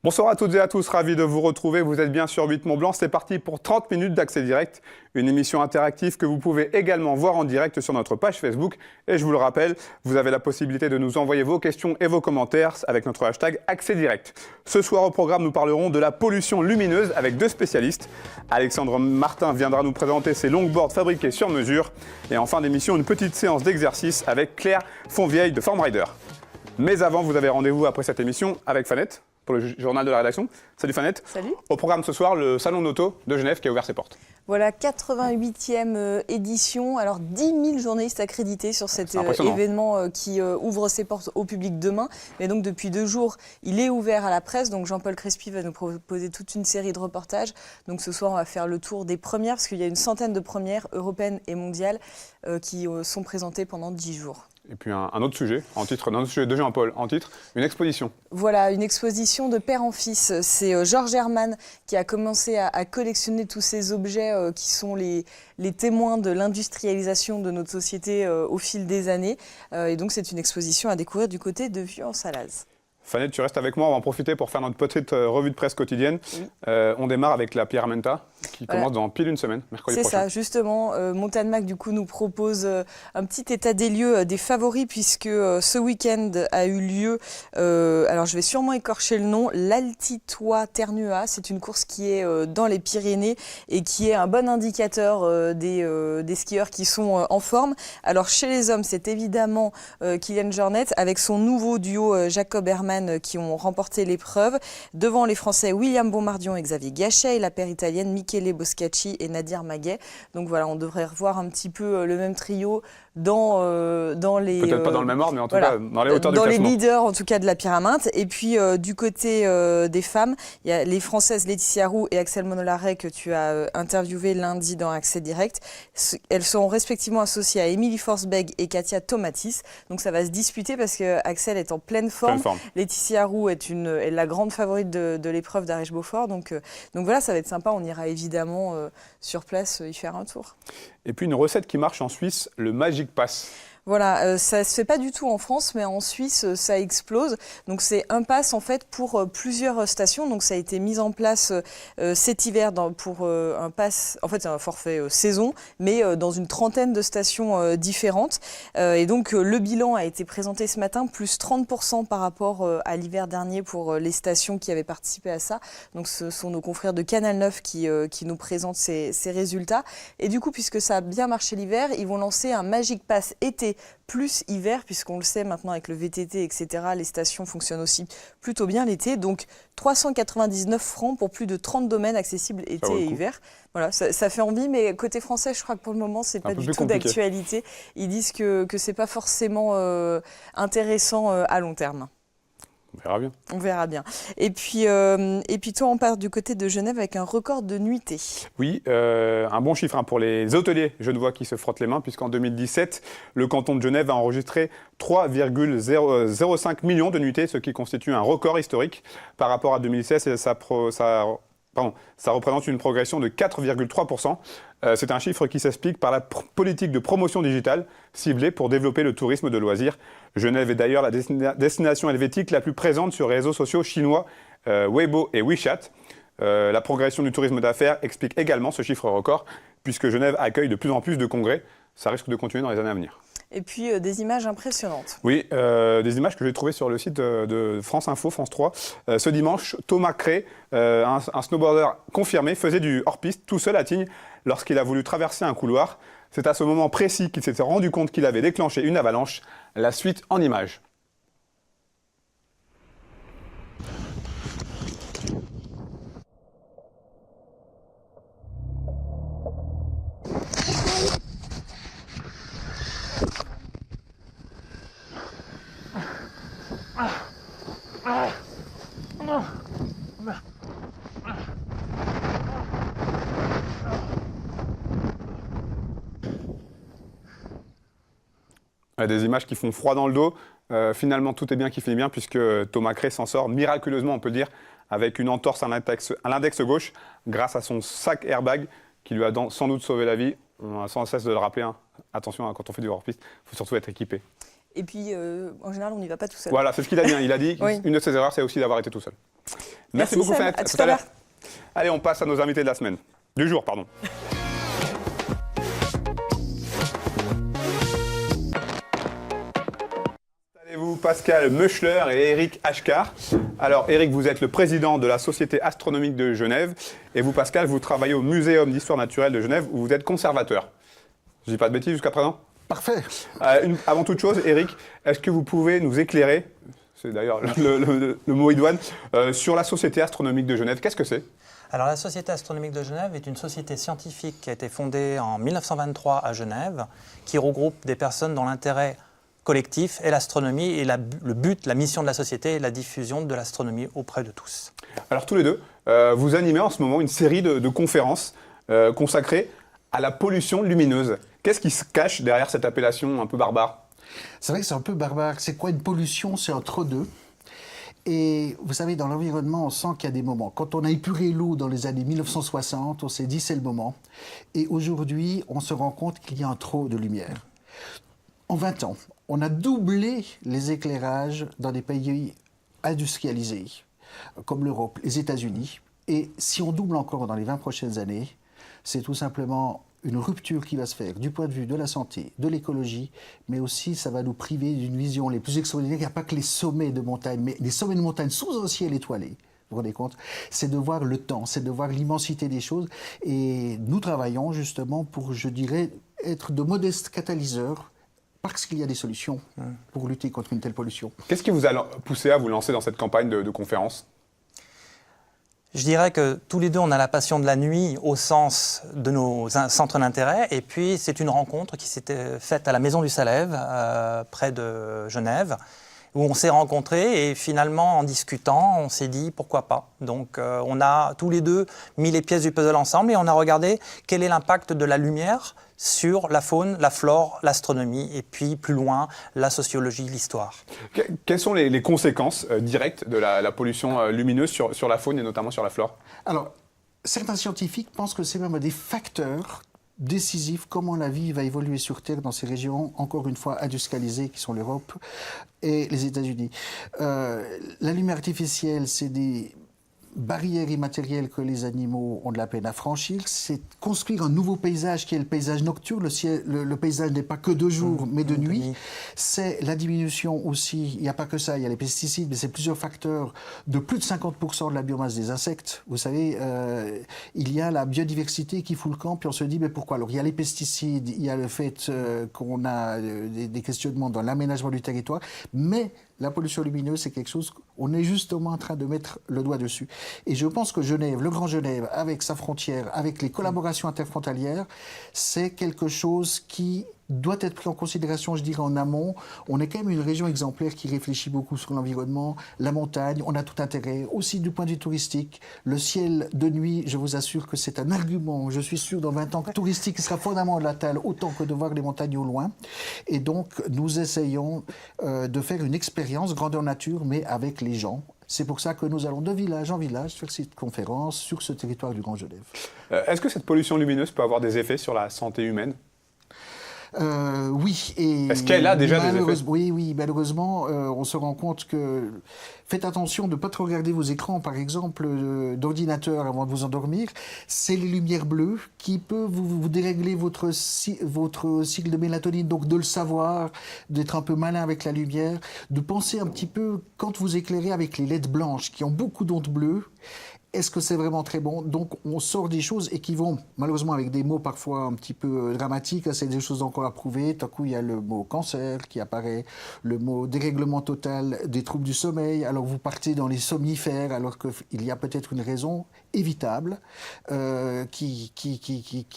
Bonsoir à toutes et à tous, ravi de vous retrouver. Vous êtes bien sur 8 Mont-Blanc. C'est parti pour 30 minutes d'accès direct. Une émission interactive que vous pouvez également voir en direct sur notre page Facebook. Et je vous le rappelle, vous avez la possibilité de nous envoyer vos questions et vos commentaires avec notre hashtag accès direct. Ce soir au programme, nous parlerons de la pollution lumineuse avec deux spécialistes. Alexandre Martin viendra nous présenter ses longboards fabriqués sur mesure. Et en fin d'émission, une petite séance d'exercice avec Claire Fonvieille de Formrider. Mais avant, vous avez rendez-vous après cette émission avec Fanette pour le journal de la rédaction. Salut Fanette. Salut. Au programme ce soir, le salon d'auto de Genève qui a ouvert ses portes. Voilà, 88e édition. Alors 10 000 journalistes accrédités sur cet événement qui ouvre ses portes au public demain. Mais donc depuis 2 jours, il est ouvert à la presse. Donc Jean-Paul Crespi va nous proposer toute une série de reportages. Donc ce soir, on va faire le tour des premières, parce qu'il y a une centaine de premières européennes et mondiales qui sont présentées pendant 10 jours. Et puis un autre sujet, un autre sujet de Jean-Paul, en titre, une exposition. Voilà, une exposition de père en fils. C'est Georges Hermann qui a commencé à collectionner tous ces objets qui sont les témoins de l'industrialisation de notre société au fil des années. Et donc c'est une exposition à découvrir du côté de Vieux-en-Salaz. Fanette, tu restes avec moi, on va en profiter pour faire notre petite revue de presse quotidienne. Oui. On démarre avec la Pierre Menta, qui commence dans pile une semaine, mercredi prochain. C'est ça, justement. Montagne Mag, du coup, nous propose un petit état des lieux des favoris, puisque ce week-end a eu lieu, alors je vais sûrement écorcher le nom, l'Altitois Ternua. C'est une course qui est dans les Pyrénées et qui est un bon indicateur des skieurs qui sont en forme. Alors chez les hommes, c'est évidemment Kylian Jornet avec son nouveau duo Jacob Hermann qui ont remporté l'épreuve. Devant les Français, William Bonmardion et Xavier Gachet, et la paire italienne Michele Boscacci et Nadir Maguet. Donc voilà, on devrait revoir un petit peu le même trio dans les... Peut-être pas dans le même ordre, mais en tout cas dans les hauteurs du classement. Dans les leaders, en tout cas, de la pyramide. Et puis, du côté des femmes, il y a les Françaises Laetitia Roux et Axel Monolarret que tu as interviewé lundi dans Accès Direct. Elles sont respectivement associées à Émilie Forsberg et Katia Tomatis. Donc ça va se disputer parce que Axel est en pleine forme. Laetitia Roux est la grande favorite de l'épreuve d'Ariège-Beaufort. Donc voilà, ça va être sympa. On ira évidemment sur place y faire un tour. Et puis une recette qui marche en Suisse, le Magic Pass. Voilà, ça ne se fait pas du tout en France, mais en Suisse, ça explose. Donc c'est un pass en fait pour plusieurs stations. Donc ça a été mis en place cet hiver pour un pass, en fait c'est un forfait saison, mais dans une trentaine de stations différentes. Et donc le bilan a été présenté ce matin, plus 30% par rapport à l'hiver dernier pour les stations qui avaient participé à ça. Donc ce sont nos confrères de Canal 9 qui nous présentent ces résultats. Et du coup, puisque ça a bien marché l'hiver, ils vont lancer un Magic Pass été plus hiver, puisqu'on le sait maintenant avec le VTT, etc., les stations fonctionnent aussi plutôt bien l'été. Donc 399 francs pour plus de 30 domaines accessibles été et hiver. Voilà, ça fait envie, mais côté français, je crois que pour le moment, c'est pas du tout d'actualité. Ils disent que c'est pas forcément intéressant à long terme. On verra bien. On verra bien. Et puis toi, on part du côté de Genève avec un record de nuitées. Oui, un bon chiffre pour les hôteliers genevois qui se frottent les mains, puisqu'en 2017, le canton de Genève a enregistré 3,05 millions de nuitées, ce qui constitue un record historique par rapport à 2016. Et ça représente une progression de 4,3%. C'est un chiffre qui s'explique par la politique de promotion digitale ciblée pour développer le tourisme de loisirs. Genève est d'ailleurs la destination helvétique la plus présente sur les réseaux sociaux chinois Weibo et WeChat. La progression du tourisme d'affaires explique également ce chiffre record, puisque Genève accueille de plus en plus de congrès. Ça risque de continuer dans les années à venir. Et puis des images impressionnantes. Oui, des images que j'ai trouvées sur le site de France Info, France 3. Ce dimanche, Thomas Cré, un snowboarder confirmé, faisait du hors-piste tout seul à Tignes lorsqu'il a voulu traverser un couloir. C'est à ce moment précis qu'il s'était rendu compte qu'il avait déclenché une avalanche. La suite en images. Des images qui font froid dans le dos. Finalement, tout est bien qui finit bien, puisque Thomas Cré s'en sort miraculeusement, on peut le dire, avec une entorse à l'index gauche, grâce à son sac airbag, qui lui a sans doute sauvé la vie. On a sans cesse de le rappeler, attention quand on fait du hors-piste, il faut surtout être équipé. Et puis, en général, on n'y va pas tout seul. Voilà, c'est ce qu'il a dit. Il a dit Oui. qu'une de ses erreurs, c'est aussi d'avoir été tout seul. Merci beaucoup, Sam. Fenêtre. À tout à l'heure. Allez, on passe à nos invités de la semaine. Du jour, pardon. Installez-vous, Pascal Meuchler et Eric Ashkar. Alors, Eric, vous êtes le président de la Société astronomique de Genève. Et vous, Pascal, vous travaillez au Muséum d'histoire naturelle de Genève, où vous êtes conservateur. Je dis pas de bêtises jusqu'à présent? Parfait. Avant toute chose, Eric, est-ce que vous pouvez nous éclairer, c'est d'ailleurs le mot idoine, sur la Société astronomique de Genève? Qu'est-ce que c'est? Alors la Société astronomique de Genève est une société scientifique qui a été fondée en 1923 à Genève, qui regroupe des personnes dont l'intérêt collectif est l'astronomie et le but, la mission de la société est la diffusion de l'astronomie auprès de tous. Alors tous les deux, vous animez en ce moment une série de conférences consacrées à la pollution lumineuse. Qu'est-ce qui se cache derrière cette appellation un peu barbare? C'est vrai que c'est un peu barbare. C'est quoi une pollution? C'est entre deux. Et vous savez, dans l'environnement, on sent qu'il y a des moments. Quand on a épuré l'eau dans les années 1960, on s'est dit c'est le moment. Et aujourd'hui, on se rend compte qu'il y a un trop de lumière. En 20 ans, on a doublé les éclairages dans des pays industrialisés, comme l'Europe, les États-Unis. Et si on double encore dans les 20 prochaines années, c'est tout simplement une rupture qui va se faire du point de vue de la santé, de l'écologie, mais aussi ça va nous priver d'une vision les plus extraordinaires. Il n'y a pas que les sommets de montagne, mais les sommets de montagne sous un ciel étoilé. Vous vous rendez compte? C'est de voir le temps, c'est de voir l'immensité des choses. Et nous travaillons justement pour, je dirais, être de modestes catalyseurs parce qu'il y a des solutions pour lutter contre une telle pollution. Qu'est-ce qui vous a poussé à vous lancer dans cette campagne de conférences? Je dirais que tous les deux, on a la passion de la nuit au sens de nos centres d'intérêt. Et puis, c'est une rencontre qui s'était faite à la Maison du Salève, près de Genève, où on s'est rencontrés. Et finalement, en discutant, on s'est dit pourquoi pas. Donc, on a tous les deux mis les pièces du puzzle ensemble et on a regardé quel est l'impact de la lumière sur la faune, la flore, l'astronomie et puis plus loin, la sociologie, l'histoire. Quelles sont les conséquences directes de la pollution lumineuse sur la faune et notamment sur la flore? Alors, certains scientifiques pensent que c'est même un des facteurs décisifs comment la vie va évoluer sur Terre dans ces régions, encore une fois industrialisées, qui sont l'Europe et les États-Unis. La lumière artificielle, c'est des barrières immatérielles que les animaux ont de la peine à franchir, c'est construire un nouveau paysage qui est le paysage nocturne. Le paysage n'est pas que de jour, mais de nuit. C'est la diminution aussi, il n'y a pas que ça, il y a les pesticides, mais c'est plusieurs facteurs de plus de 50% de la biomasse des insectes. Vous savez, il y a la biodiversité qui fout le camp, puis on se dit, mais pourquoi? Alors, il y a les pesticides, il y a le fait qu'on a des questionnements dans l'aménagement du territoire, mais la pollution lumineuse, c'est quelque chose qu'on est justement en train de mettre le doigt dessus. Et je pense que Genève, le Grand Genève, avec sa frontière, avec les collaborations interfrontalières, c'est quelque chose qui doit être pris en considération, je dirais, en amont. On est quand même une région exemplaire qui réfléchit beaucoup sur l'environnement, la montagne, on a tout intérêt, aussi du point de vue touristique. Le ciel de nuit, je vous assure que c'est un argument, je suis sûr, dans 20 ans, touristique sera fondamental, autant que de voir les montagnes au loin. Et donc, nous essayons de faire une expérience grandeur nature, mais avec les gens. C'est pour ça que nous allons de village en village faire cette conférence sur ce territoire du Grand Genève. Est-ce que cette pollution lumineuse peut avoir des effets sur la santé humaine? Oui. Est-ce qu'elle a déjà des effets? Oui, malheureusement, on se rend compte que... Faites attention de ne pas trop regarder vos écrans, par exemple, d'ordinateur avant de vous endormir. C'est les lumières bleues qui peuvent vous dérégler votre cycle de mélatonine, donc de le savoir, d'être un peu malin avec la lumière, de penser un petit peu, quand vous éclairez avec les LED blanches qui ont beaucoup d'ondes bleues, est-ce que c'est vraiment très bon? Donc, on sort des choses et qui vont, malheureusement, avec des mots parfois un petit peu dramatiques, c'est des choses encore à prouver. Tout à coup, il y a le mot cancer qui apparaît, le mot dérèglement total des troubles du sommeil. Alors, vous partez dans les somnifères, alors qu'il y a peut-être une raison évitable, qui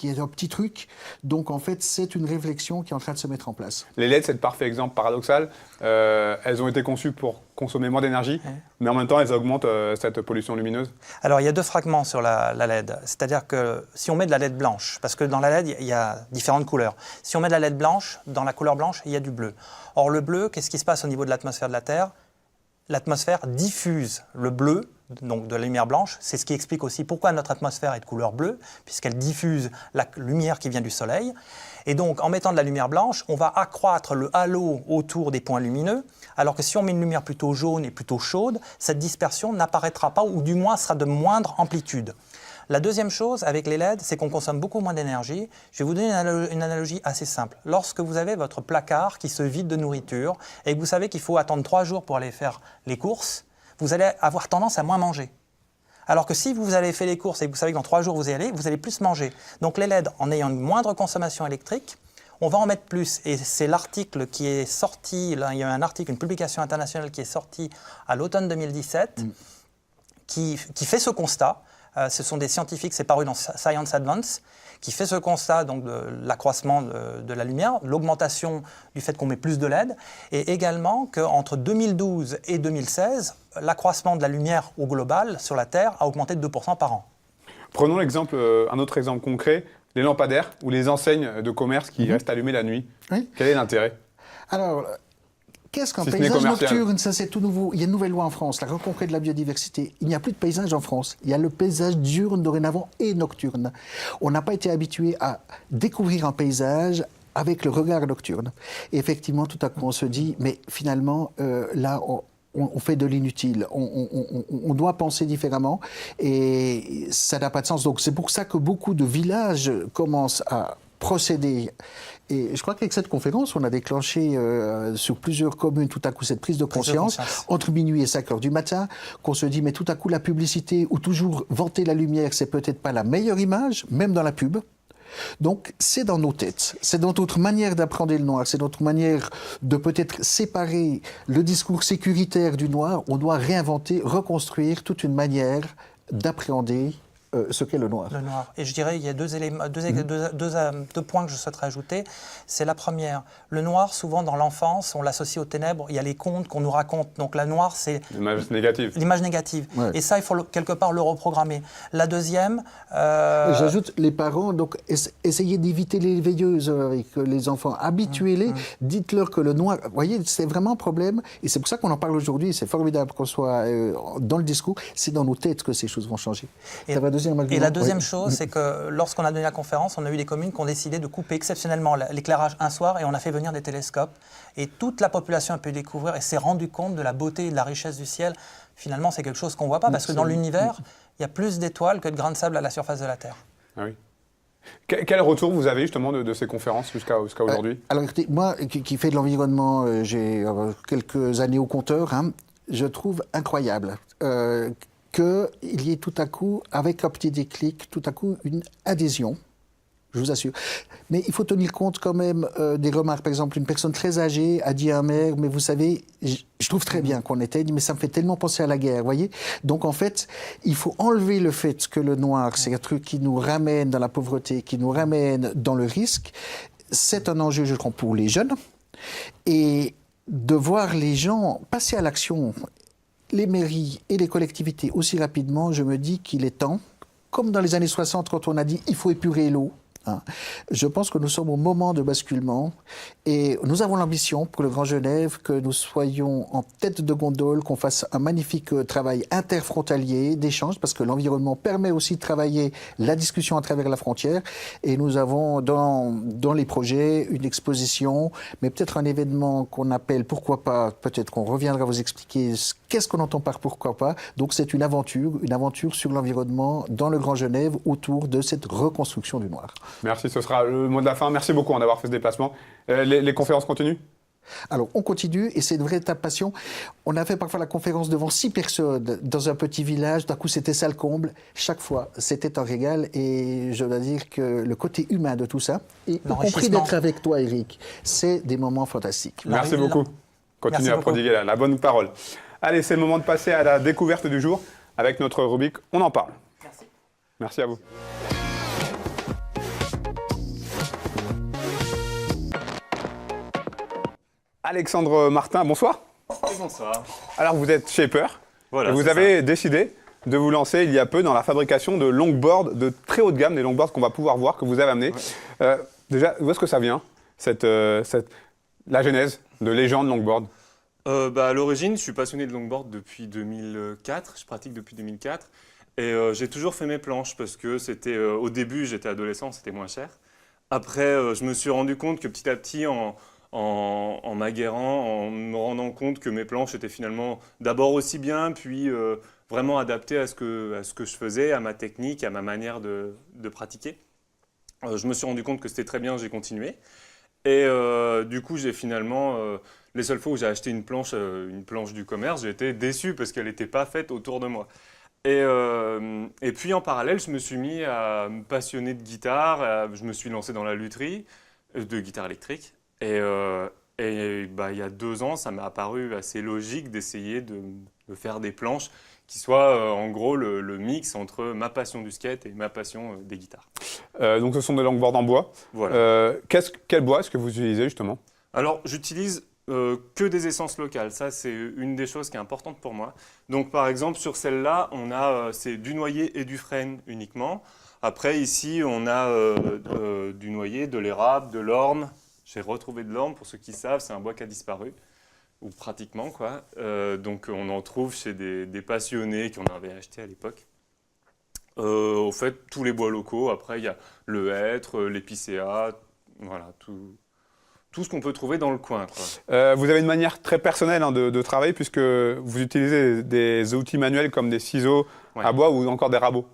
est un petit truc. Donc, en fait, c'est une réflexion qui est en train de se mettre en place. Les LED, c'est le parfait exemple paradoxal. Elles ont été conçues pour consommer moins d'énergie, mais en même temps, elles augmentent cette pollution lumineuse. Alors, il y a deux fragments sur la LED. C'est-à-dire que si on met de la LED blanche, parce que dans la LED, il y a différentes couleurs. Si on met de la LED blanche, dans la couleur blanche, il y a du bleu. Or, le bleu, qu'est-ce qui se passe au niveau de l'atmosphère de la Terre? L'atmosphère diffuse le bleu donc de la lumière blanche. C'est ce qui explique aussi pourquoi notre atmosphère est de couleur bleue, puisqu'elle diffuse la lumière qui vient du Soleil. Et donc, en mettant de la lumière blanche, on va accroître le halo autour des points lumineux, alors que si on met une lumière plutôt jaune et plutôt chaude, cette dispersion n'apparaîtra pas, ou du moins sera de moindre amplitude. La deuxième chose avec les LED, c'est qu'on consomme beaucoup moins d'énergie. Je vais vous donner une analogie assez simple. Lorsque vous avez votre placard qui se vide de nourriture et que vous savez qu'il faut attendre 3 jours pour aller faire les courses, vous allez avoir tendance à moins manger. Alors que si vous avez fait les courses et que vous savez que dans 3 jours vous y allez, vous allez plus manger. Donc les LED, en ayant une moindre consommation électrique, on va en mettre plus. Et c'est l'article qui est sorti, là, il y a un article, une publication internationale qui est sortie à l'automne 2017, qui fait ce constat. Ce sont des scientifiques, c'est paru dans Science Advance, qui fait ce constat donc, de l'accroissement de la lumière, l'augmentation du fait qu'on met plus de LED, et également qu'entre 2012 et 2016, l'accroissement de la lumière au global sur la Terre a augmenté de 2% par an. Prenons un autre exemple concret, les lampadaires ou les enseignes de commerce qui restent allumées la nuit. Oui. Quel est l'intérêt? Alors, qu'est-ce qu'un Si ce n'est paysage commercial. nocturne? Ça, c'est tout nouveau. Il y a une nouvelle loi en France, la reconquête de la biodiversité. Il n'y a plus de paysage en France. Il y a le paysage diurne dorénavant et nocturne. On n'a pas été habitué à découvrir un paysage avec le regard nocturne. Et effectivement, tout à coup, on se dit, mais finalement, là, on fait de l'inutile. On doit penser différemment et ça n'a pas de sens. Donc, c'est pour ça que beaucoup de villages commencent à procéder. Et je crois qu'avec cette conférence, on a déclenché sur plusieurs communes tout à coup cette prise de conscience entre minuit et 5 heures du matin, qu'on se dit mais tout à coup la publicité ou toujours vanter la lumière, c'est peut-être pas la meilleure image, même dans la pub. Donc c'est dans nos têtes, c'est dans notre manière d'apprendre le noir, c'est notre manière de peut-être séparer le discours sécuritaire du noir. On doit réinventer, reconstruire toute une manière d'appréhender ce qu'est le noir. Le noir. Et je dirais, il y a deux points que je souhaiterais ajouter. C'est la première. Le noir, souvent dans l'enfance, on l'associe aux ténèbres. Il y a les contes qu'on nous raconte. Donc la noir, c'est L'image négative. l'image négative. Ouais. Et ça, il faut quelque part le reprogrammer. La deuxième... J'ajoute, les parents, donc essayez d'éviter les veilleuses avec les enfants. Habituez-les, dites-leur que le noir... Vous voyez, c'est vraiment un problème. Et c'est pour ça qu'on en parle aujourd'hui. C'est formidable qu'on soit dans le discours. C'est dans nos têtes que ces choses vont changer. Et la deuxième chose, c'est que lorsqu'on a donné la conférence, on a eu des communes qui ont décidé de couper exceptionnellement l'éclairage un soir et on a fait venir des télescopes. Et toute la population a pu découvrir et s'est rendu compte de la beauté et de la richesse du ciel. Finalement, c'est quelque chose qu'on ne voit pas parce que dans l'univers, il y a plus d'étoiles que de grains de sable à la surface de la Terre. Ah oui. Quel retour vous avez justement de ces conférences jusqu'à aujourd'hui? Alors écoutez, moi qui fais de l'environnement, j'ai quelques années au compteur, hein, je trouve incroyable qu'il y ait tout à coup, avec un petit déclic, tout à coup une adhésion, je vous assure. Mais il faut tenir compte quand même des remarques. Par exemple, une personne très âgée a dit à un maire, mais vous savez, je trouve très bien qu'on éteigne, mais ça me fait tellement penser à la guerre, vous voyez. Donc en fait, il faut enlever le fait que le noir, c'est un truc qui nous ramène dans la pauvreté, qui nous ramène dans le risque. C'est un enjeu, je crois, pour les jeunes. Et de voir les gens passer à l'action, les mairies et les collectivités aussi rapidement, je me dis qu'il est temps, comme dans les années 60 quand on a dit il faut épurer l'eau. Hein. Je pense que nous sommes au moment de basculement et nous avons l'ambition pour le Grand Genève que nous soyons en tête de gondole, qu'on fasse un magnifique travail interfrontalier d'échange parce que l'environnement permet aussi de travailler la discussion à travers la frontière et nous avons dans les projets une exposition, mais peut-être un événement qu'on appelle pourquoi pas, peut-être qu'on reviendra vous expliquer qu'est-ce qu'on entend par pourquoi pas. Donc c'est une aventure sur l'environnement dans le Grand Genève autour de cette reconstruction du noir. Merci, ce sera le mot de la fin. Merci beaucoup d'avoir fait ce déplacement. Les conférences continuent? Alors, on continue et c'est une véritable passion. On a fait parfois la conférence devant 6 personnes dans un petit village. D'un coup, c'était ça le comble. Chaque fois, c'était un régal et je dois dire que le côté humain de tout ça, et y compris d'être avec toi, Eric, c'est des moments fantastiques. Merci beaucoup. Continuez à prodiguer la bonne parole. Allez, c'est le moment de passer à la découverte du jour avec notre rubrique On en parle. Merci. Merci à vous. Alexandre Martin, bonsoir. Et bonsoir. Alors vous êtes shaper Voilà, et vous c'est avez décidé de vous lancer il y a peu dans la fabrication de longboards de très haut de gamme, des longboards qu'on va pouvoir voir, que vous avez amenés. Ouais. Déjà, où est-ce que ça vient, la genèse de Légende Longboard? À l'origine, je suis passionné de longboard depuis 2004, je pratique depuis 2004 et j'ai toujours fait mes planches parce que c'était au début, j'étais adolescent, c'était moins cher. Après, je me suis rendu compte que petit à petit, en m'aguerrant, en me rendant compte que mes planches étaient finalement d'abord aussi bien, puis vraiment adaptées à ce que je faisais, à ma technique, à ma manière de pratiquer. Je me suis rendu compte que c'était très bien, j'ai continué. Et du coup, j'ai finalement, les seules fois où j'ai acheté une planche du commerce, j'ai été déçu parce qu'elle n'était pas faite autour de moi. Et puis en parallèle, je me suis mis à me passionner de guitare, je me suis lancé dans la lutherie de guitare électrique. Il y a 2 ans, ça m'a apparu assez logique d'essayer de faire des planches qui soient en gros le mix entre ma passion du skate et ma passion des guitares. Donc ce sont des longboards en bois. Voilà. Quel bois est-ce que vous utilisez justement? Alors, j'utilise que des essences locales. Ça, c'est une des choses qui est importante pour moi. Donc, par exemple, sur celle-là, on a c'est du noyer et du frêne uniquement. Après, ici, on a du noyer, de l'érable, de l'orme. J'ai retrouvé de l'orme, pour ceux qui savent, c'est un bois qui a disparu, ou pratiquement, quoi. Donc, on en trouve chez des passionnés qui en avaient acheté à l'époque. Au fait, tous les bois locaux. Après, il y a le hêtre, l'épicéa, voilà, tout ce qu'on peut trouver dans le coin, quoi. Vous avez une manière très personnelle de travailler puisque vous utilisez des outils manuels comme des ciseaux à bois ou encore des rabots.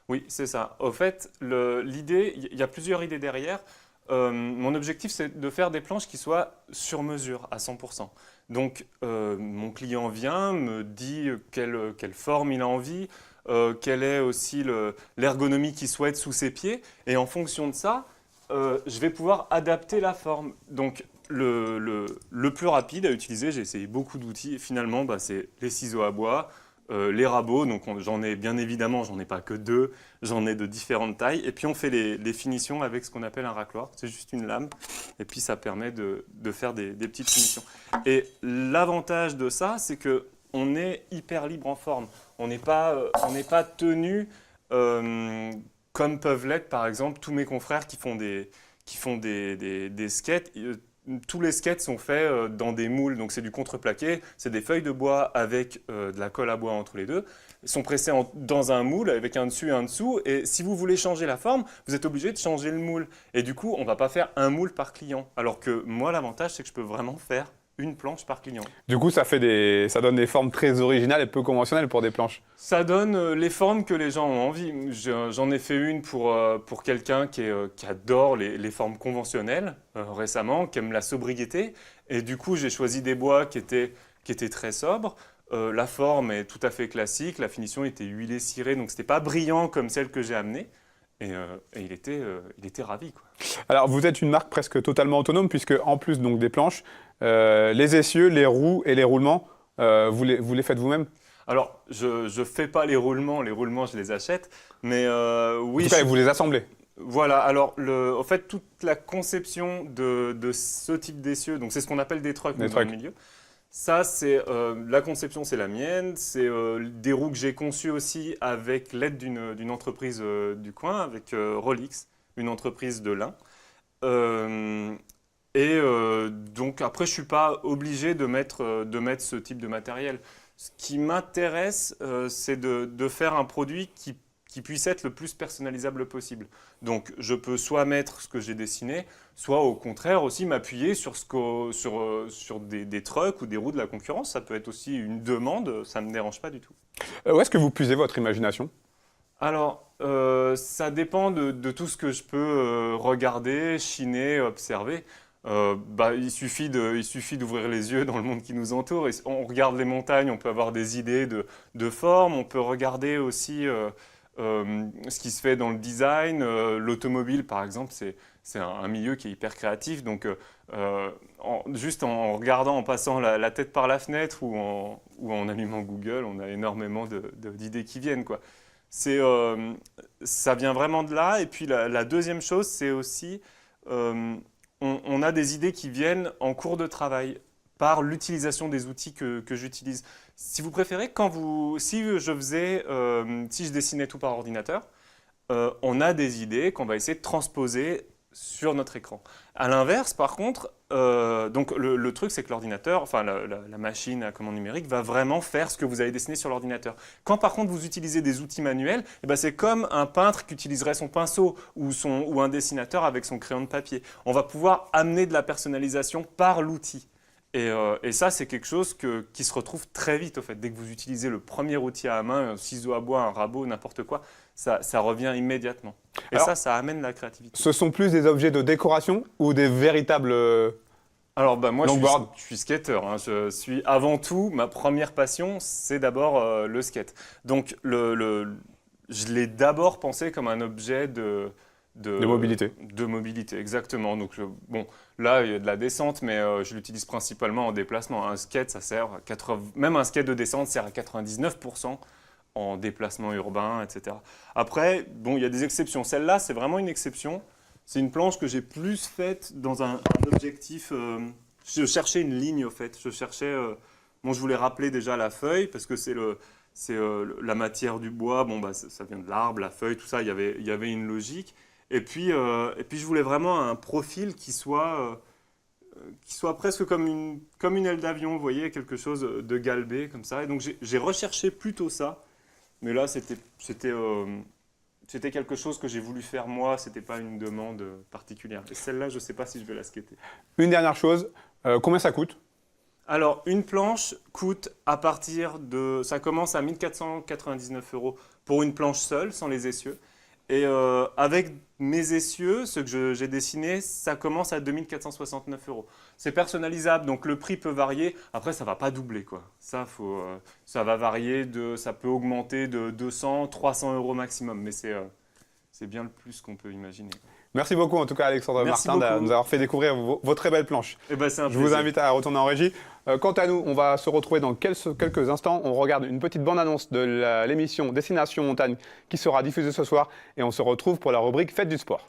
Oui, c'est ça. Au fait, l'idée, il y a plusieurs idées derrière. Mon objectif, c'est de faire des planches qui soient sur mesure à 100%. Donc, mon client vient, me dit quelle forme il a envie, quelle est aussi l'ergonomie qu'il souhaite sous ses pieds. Et en fonction de ça, je vais pouvoir adapter la forme. Donc, le plus rapide à utiliser, j'ai essayé beaucoup d'outils. Et finalement, c'est les ciseaux à bois, les rabots. Donc, j'en ai bien évidemment, j'en ai pas que 2. J'en ai de différentes tailles. Et puis, on fait les finitions avec ce qu'on appelle un racloir. C'est juste une lame. Et puis, ça permet de faire des petites finitions. Et l'avantage de ça, c'est qu'on est hyper libre en forme. On n'est pas tenu... comme peuvent l'être, par exemple, tous mes confrères qui font des skates. Tous les skates sont faits dans des moules, donc c'est du contreplaqué, c'est des feuilles de bois avec de la colle à bois entre les deux. Ils sont pressés dans un moule avec un dessus et un dessous, et si vous voulez changer la forme, vous êtes obligé de changer le moule. Et du coup, on ne va pas faire un moule par client. Alors que moi, l'avantage, c'est que je peux vraiment faire une planche par client. Du coup, ça donne des formes très originales et peu conventionnelles pour des planches. Ça donne les formes que les gens ont envie. J'en ai fait une pour quelqu'un qui adore les formes conventionnelles récemment, qui aime la sobriété. Et du coup, j'ai choisi des bois qui étaient très sobres. La forme est tout à fait classique. La finition était huilée, cirée, donc c'était pas brillant comme celle que j'ai amenée. Et il était ravi, quoi. Alors, vous êtes une marque presque totalement autonome puisque, en plus donc, des planches, les essieux, les roues et les roulements, vous les faites vous-même? Alors, je fais pas les roulements je les achète, mais oui. En tout cas, vous les assemblez. Voilà, alors en fait, toute la conception de ce type d'essieux, donc c'est ce qu'on appelle des trucks dans le milieu. Ça, c'est la conception, c'est la mienne. C'est des roues que j'ai conçues aussi avec l'aide d'une entreprise du coin, avec Rolix, une entreprise de lin. Donc après, je ne suis pas obligé de mettre ce type de matériel. Ce qui m'intéresse, c'est de faire un produit qui puisse être le plus personnalisable possible. Donc, je peux soit mettre ce que j'ai dessiné, soit au contraire aussi m'appuyer sur des trucks ou des roues de la concurrence. Ça peut être aussi une demande, ça ne me dérange pas du tout. Où est-ce que vous puisez votre imagination? Alors, ça dépend de tout ce que je peux regarder, chiner, observer. Il suffit d'ouvrir les yeux dans le monde qui nous entoure. Et on regarde les montagnes, on peut avoir des idées de forme, on peut regarder aussi ce qui se fait dans le design. L'automobile, par exemple, c'est un milieu qui est hyper créatif. Donc, juste en regardant, en passant la tête par la fenêtre ou en allumant Google, on a énormément d'idées qui viennent, quoi. Ça vient vraiment de là. Et puis, la deuxième chose, c'est aussi... on a des idées qui viennent en cours de travail par l'utilisation des outils que j'utilise. Si vous préférez, si je dessinais tout par ordinateur, on a des idées qu'on va essayer de transposer sur notre écran. À l'inverse, par contre, donc le truc, c'est que l'ordinateur, enfin la machine à commande numérique, va vraiment faire ce que vous avez dessiné sur l'ordinateur. Quand par contre vous utilisez des outils manuels, eh ben, c'est comme un peintre qui utiliserait son pinceau ou un dessinateur avec son crayon de papier. On va pouvoir amener de la personnalisation par l'outil. Et ça, c'est quelque chose qui se retrouve très vite, au fait. Dès que vous utilisez le premier outil à la main, un ciseau à bois, un rabot, n'importe quoi, ça revient immédiatement. Et alors, ça amène la créativité. Ce sont plus des objets de décoration ou des véritables alors, moi, longboards? je suis skater. Hein. Je suis avant tout, ma première passion, c'est d'abord le skate. Donc, je l'ai d'abord pensé comme un objet de mobilité. De mobilité, exactement. Donc, bon, là, il y a de la descente, mais je l'utilise principalement en déplacement. Un skate, ça sert à même un skate de descente sert à 99% en déplacement urbain, etc. Après, bon, il y a des exceptions. Celle-là, c'est vraiment une exception. C'est une planche que j'ai plus faite dans un objectif. Je cherchais une ligne, au fait. Je cherchais. Je voulais rappeler déjà la feuille, parce que c'est la matière du bois. Bon, ça vient de l'arbre, la feuille, tout ça. Il y avait une logique. Et puis, je voulais vraiment un profil qui soit presque comme une aile d'avion, vous voyez, quelque chose de galbé, comme ça. Et donc, j'ai recherché plutôt ça. Mais là, c'était quelque chose que j'ai voulu faire moi, c'était pas une demande particulière. Et celle-là, je ne sais pas si je vais la skater. Une dernière chose, combien ça coûte? Alors, une planche coûte ça commence à 1 499 € pour une planche seule, sans les essieux. Et avec mes essieux, ceux que j'ai dessinés, ça commence à 2 469 €. C'est personnalisable, donc le prix peut varier. Après, ça ne va pas doubler, quoi. Ça va varier, ça peut augmenter de 200, 300 € maximum, mais c'est bien le plus qu'on peut imaginer. Merci beaucoup en tout cas Alexandre Martin de nous avoir fait découvrir vos très belles planches. Eh ben, c'est un Je vous invite à retourner en régie. Quant à nous, on va se retrouver dans quelques instants. On regarde une petite bande-annonce de l'émission Destination Montagne qui sera diffusée ce soir et on se retrouve pour la rubrique Fête du sport.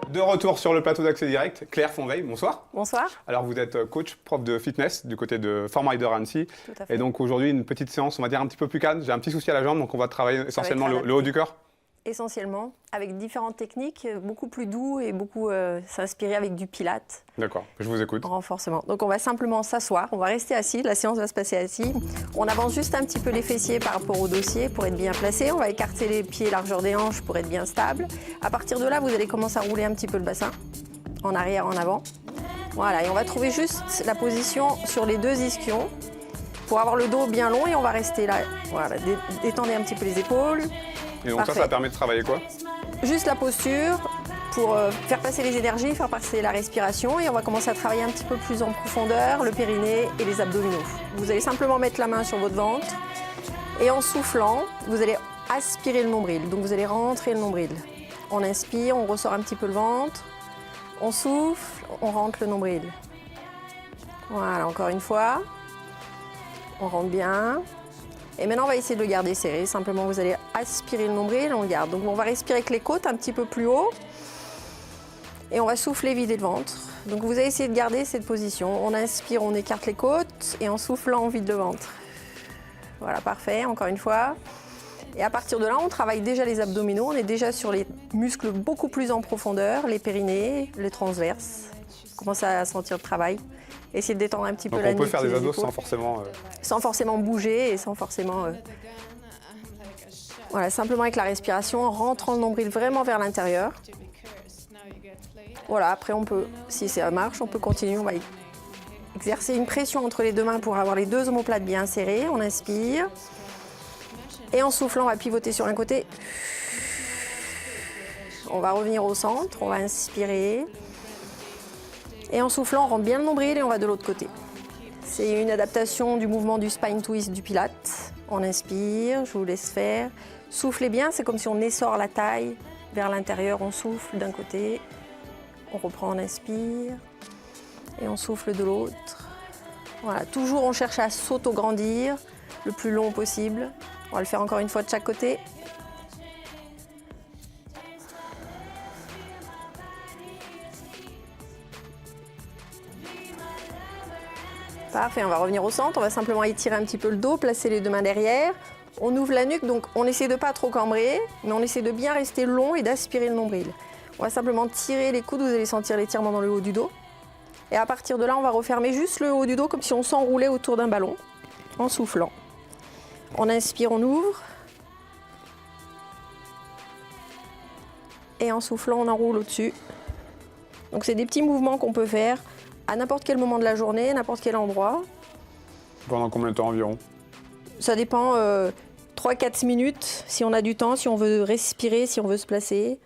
De retour sur le plateau d'Accès Direct, Claire Fonveille, bonsoir. Bonsoir. Alors vous êtes coach, prof de fitness du côté de Form Rider Annecy. Tout à fait. Et donc aujourd'hui une petite séance, on va dire un petit peu plus calme. J'ai un petit souci à la jambe, donc on va travailler essentiellement le haut du corps. Essentiellement, avec différentes techniques, beaucoup plus doux et beaucoup s'inspirer avec du pilate. D'accord, je vous écoute. Renforcement. Donc on va simplement s'asseoir, on va rester assis, la séance va se passer assis. On avance juste un petit peu les fessiers par rapport au dossier pour être bien placé. On va écarter les pieds largeur des hanches pour être bien stable. À partir de là, vous allez commencer à rouler un petit peu le bassin, en arrière, en avant. Voilà, et on va trouver juste la position sur les deux ischions pour avoir le dos bien long et on va rester là. Voilà, détendez un petit peu les épaules. Et donc Parfait. ça permet de travailler quoi? Juste la posture pour faire passer les énergies, faire passer la respiration et on va commencer à travailler un petit peu plus en profondeur le périnée et les abdominaux. Vous allez simplement mettre la main sur votre ventre et en soufflant, vous allez aspirer le nombril. Donc vous allez rentrer le nombril. On inspire, on ressort un petit peu le ventre, on souffle, on rentre le nombril. Voilà, encore une fois. On rentre bien. Et maintenant, on va essayer de le garder serré. Simplement, vous allez aspirer le nombril, on le garde. Donc, on va respirer avec les côtes un petit peu plus haut. Et on va souffler, vider le ventre. Donc, vous allez essayer de garder cette position. On inspire, on écarte les côtes. Et en soufflant, on vide le ventre. Voilà, parfait. Encore une fois. Et à partir de là, on travaille déjà les abdominaux. On est déjà sur les muscles beaucoup plus en profondeur. Les périnées, les transverses. On commence à sentir le travail. Essayer de détendre un petit peu Donc la on peut nuque faire et des les abdos épaules. sans forcément... bouger et sans forcément... Voilà, simplement avec la respiration, en rentrant le nombril vraiment vers l'intérieur. Voilà, après on peut, si ça marche, on peut continuer. On va exercer une pression entre les deux mains pour avoir les deux omoplates bien serrées. On inspire. Et en soufflant, on va pivoter sur un côté. On va revenir au centre, on va inspirer. Et en soufflant, on rentre bien le nombril et on va de l'autre côté. C'est une adaptation du mouvement du spine twist du pilate. On inspire, je vous laisse faire. Soufflez bien, c'est comme si on essore la taille vers l'intérieur. On souffle d'un côté, on reprend, on inspire et on souffle de l'autre. Voilà, toujours on cherche à s'auto-grandir le plus long possible. On va le faire encore une fois de chaque côté. Parfait, on va revenir au centre, on va simplement étirer un petit peu le dos, placer les deux mains derrière. On ouvre la nuque, donc on essaie de pas trop cambrer, mais on essaie de bien rester long et d'aspirer le nombril. On va simplement tirer les coudes, vous allez sentir l'étirement dans le haut du dos. Et à partir de là, on va refermer juste le haut du dos comme si on s'enroulait autour d'un ballon, en soufflant. On inspire, on ouvre. Et en soufflant, on enroule au-dessus. Donc c'est des petits mouvements qu'on peut faire à n'importe quel moment de la journée, à n'importe quel endroit. Pendant combien de temps environ? Ça dépend, 3-4 minutes, si on a du temps, si on veut respirer, si on veut se placer.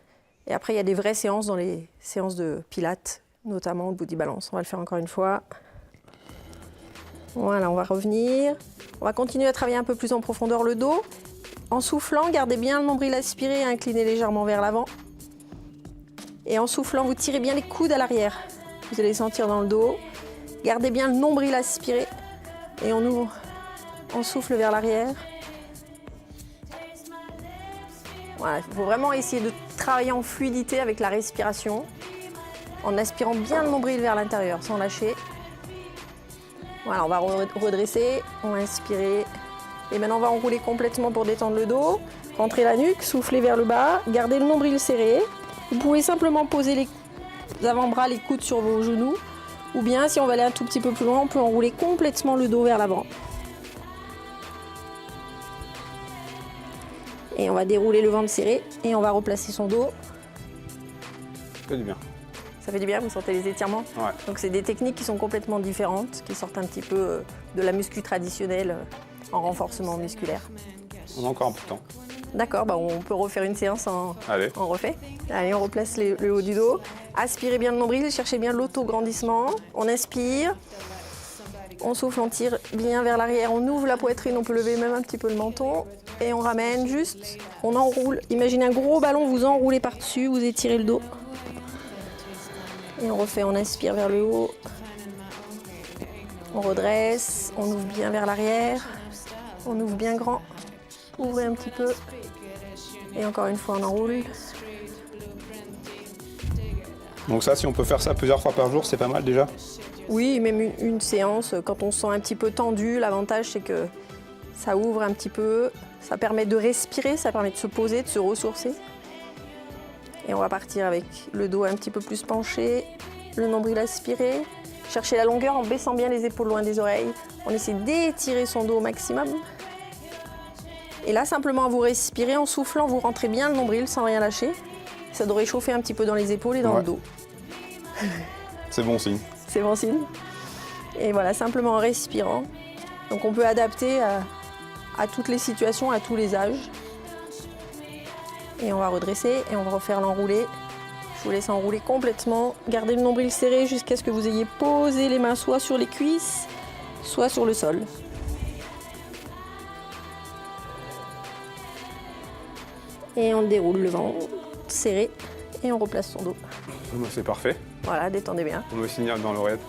Et après, il y a des vraies séances dans les séances de pilates, notamment le body balance. On va le faire encore une fois. Voilà, on va revenir. On va continuer à travailler un peu plus en profondeur le dos. En soufflant, gardez bien le nombril aspiré et incliné légèrement vers l'avant. Et en soufflant, vous tirez bien les coudes à l'arrière. Vous allez sentir dans le dos. Gardez bien le nombril aspiré. Et on ouvre. On souffle vers l'arrière. Voilà, il faut vraiment essayer de travailler en fluidité avec la respiration. En aspirant bien le nombril vers l'intérieur, sans lâcher. Voilà, on va redresser. On va inspirer. Et maintenant, on va enrouler complètement pour détendre le dos. Rentrez la nuque, soufflez vers le bas. Gardez le nombril serré. Vous pouvez simplement poser les avant-bras, les coudes sur vos genoux. Ou bien, si on va aller un tout petit peu plus loin, on peut enrouler complètement le dos vers l'avant. Et on va dérouler le ventre serré et on va replacer son dos. Ça fait du bien. Ça fait du bien, vous sentez les étirements? Ouais. Donc c'est des techniques qui sont complètement différentes, qui sortent un petit peu de la muscu traditionnelle en renforcement musculaire. On a encore un peu de temps. D'accord, bah on peut refaire une séance Allez. en refait. Allez, on replace le haut du dos. Aspirez bien le nombril, cherchez bien l'auto-grandissement. On inspire. On souffle, on tire bien vers l'arrière. On ouvre la poitrine, on peut lever même un petit peu le menton. Et on ramène juste, on enroule. Imaginez un gros ballon, vous enroulez par-dessus, vous étirez le dos. Et on refait, on inspire vers le haut. On redresse, on ouvre bien vers l'arrière. On ouvre bien grand. Ouvrez un petit peu. Et encore une fois, on enroule. Donc ça, si on peut faire ça plusieurs fois par jour, c'est pas mal déjà? Oui, même une séance, quand on se sent un petit peu tendu, l'avantage c'est que ça ouvre un petit peu, ça permet de respirer, ça permet de se poser, de se ressourcer. Et on va partir avec le dos un petit peu plus penché, le nombril aspiré. Cherchez la longueur en baissant bien les épaules loin des oreilles. On essaie d'étirer son dos au maximum. Et là, simplement, vous respirez en soufflant, vous rentrez bien le nombril sans rien lâcher. Ça devrait chauffer un petit peu dans les épaules et dans le dos. C'est bon signe. C'est bon signe. Et voilà, simplement en respirant. Donc on peut adapter à toutes les situations, à tous les âges. Et on va redresser et on va refaire l'enroulé. Je vous laisse enrouler complètement. Gardez le nombril serré jusqu'à ce que vous ayez posé les mains soit sur les cuisses, soit sur le sol. Et on déroule le ventre serré et on replace son dos. C'est parfait. Voilà, détendez bien. On me signale dans l'oreillette.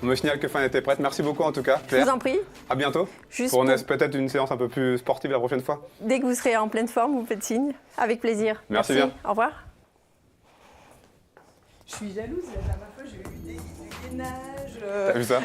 On me signale que Fan était prête. Merci beaucoup en tout cas. Je Claire. vous en prie. À bientôt. Juste Pour pour- peut-être une séance un peu plus sportive la prochaine fois. Dès que vous serez en pleine forme, vous me faites signe. Avec plaisir. Merci bien. Au revoir. Je suis jalouse, la dernière fois j'ai eu des gainages. T'as vu ça?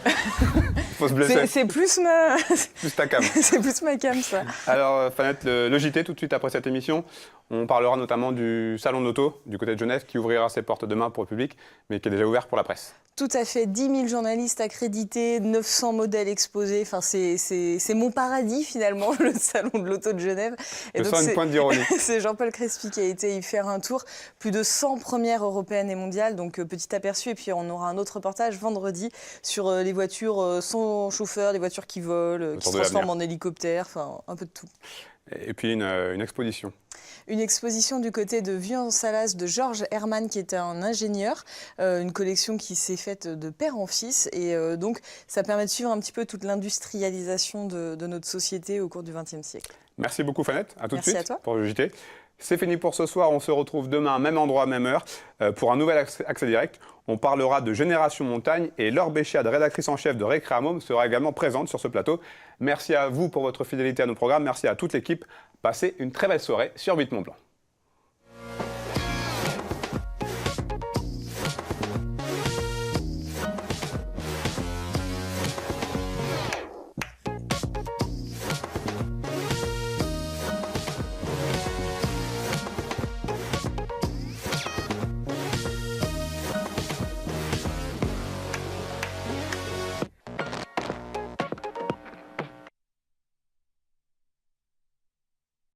Faut se blesser. C'est plus ma... Plus ta cam. c'est plus ma cam, ça. Alors, Fanette, le JT, tout de suite après cette émission, on parlera notamment du salon d'auto du côté de Genève qui ouvrira ses portes demain pour le public, mais qui est déjà ouvert pour la presse. Tout à fait, 10 000 journalistes accrédités, 900 modèles exposés. Enfin, c'est mon paradis finalement, le salon de l'auto de Genève. Je sens une pointe d'ironie. C'est Jean-Paul Crespi qui a été y faire un tour. Plus de 100 premières européennes et mondiales, donc petit aperçu. Et puis on aura un autre reportage vendredi sur les voitures sans chauffeur, les voitures qui volent, qui se de transforment l'avenir. en hélicoptère, enfin un peu de tout. Et puis une exposition. Une exposition du côté de Vieux-en-Salas de Georges Hermann, qui était un ingénieur, une collection qui s'est faite de père en fils. Et donc, ça permet de suivre un petit peu toute l'industrialisation de notre société au cours du XXe siècle. Merci beaucoup, Fanette. À tout de suite Merci à toi. pour le JT. C'est fini pour ce soir. On se retrouve demain, même endroit, même heure, pour un nouvel Accès Direct. On parlera de Génération Montagne et Laure Béchiade, rédactrice en chef de Récréamôme, sera également présente sur ce plateau. Merci à vous pour votre fidélité à nos programmes. Merci à toute l'équipe. Passez une très belle soirée sur 8 Mont Blanc.